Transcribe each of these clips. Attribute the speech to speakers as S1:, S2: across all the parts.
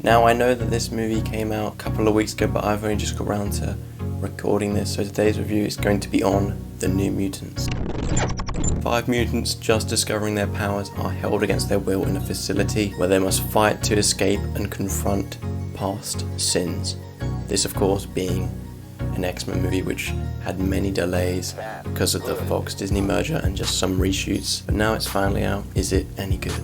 S1: Now I know that this movie came out a couple of weeks ago, but I've only just got around to recording this, so today's review is going to be on the New Mutants. 5 mutants just discovering their powers are held against their will in a facility where they must fight to escape and confront past sins. This of course being an X-Men movie which had many delays because of the Fox Disney merger and just some reshoots, but now it's finally out. Is it any good?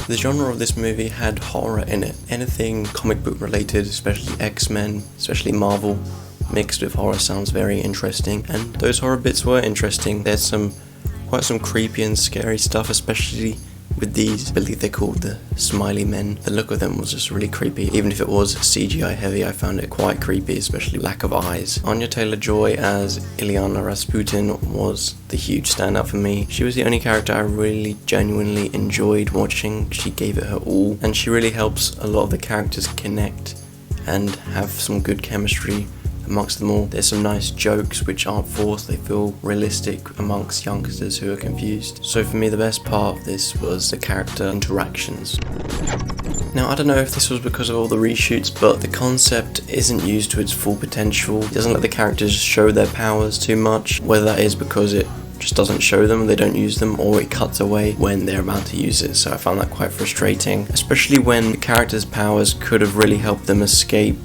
S1: The genre of this movie had horror in it. Anything comic book related, especially X-Men, especially Marvel, mixed with horror sounds very interesting, and those horror bits were interesting. There's quite some creepy and scary stuff, especially with these, I believe they're called the Smiley Men. The look of them was just really creepy. Even if it was CGI heavy, I found it quite creepy, especially lack of eyes. Anya Taylor-Joy as Ilyana Rasputin was the huge standout for me. She was the only character I really genuinely enjoyed watching. She gave it her all, and she really helps a lot of the characters connect and have some good chemistry amongst them all. There's some nice jokes which aren't forced, they feel realistic amongst youngsters who are confused. So for me the best part of this was the character interactions. Now I don't know if this was because of all the reshoots, but the concept isn't used to its full potential. It doesn't let the characters show their powers too much, whether that is because it just doesn't show them, they don't use them, or it cuts away when they're about to use it. So I found that quite frustrating, especially when the characters' powers could have really helped them escape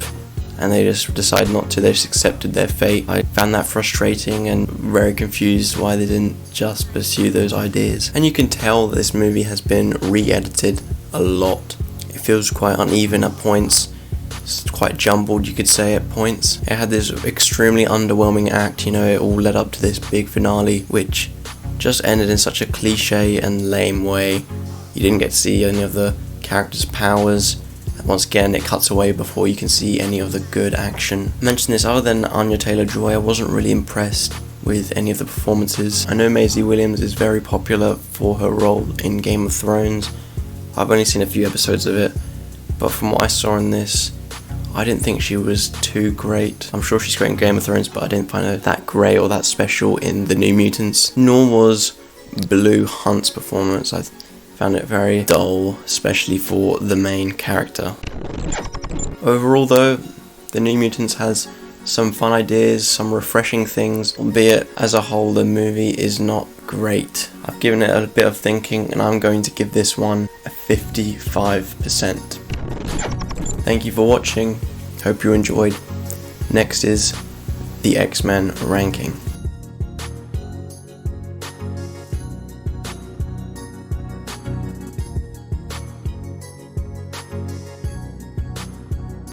S1: and they just decided not to, they just accepted their fate. I found that frustrating and very confused why they didn't just pursue those ideas. And you can tell that this movie has been re-edited a lot. It feels quite uneven at points, it's quite jumbled you could say at points. It had this extremely underwhelming act, it all led up to this big finale which just ended in such a cliche and lame way. You didn't get to see any of the characters' powers. Once again, it cuts away before you can see any of the good action. I mentioned this, other than Anya Taylor-Joy, I wasn't really impressed with any of the performances. I know Maisie Williams is very popular for her role in Game of Thrones. I've only seen a few episodes of it, but from what I saw in this, I didn't think she was too great. I'm sure she's great in Game of Thrones, but I didn't find her that great or that special in The New Mutants. Nor was Blue Hunt's performance. I found it very dull, especially for the main character. Overall though, The New Mutants has some fun ideas, some refreshing things, albeit as a whole the movie is not great. I've given it a bit of thinking and I'm going to give this one a 55%. Thank you for watching, hope you enjoyed. Next is the X-Men ranking.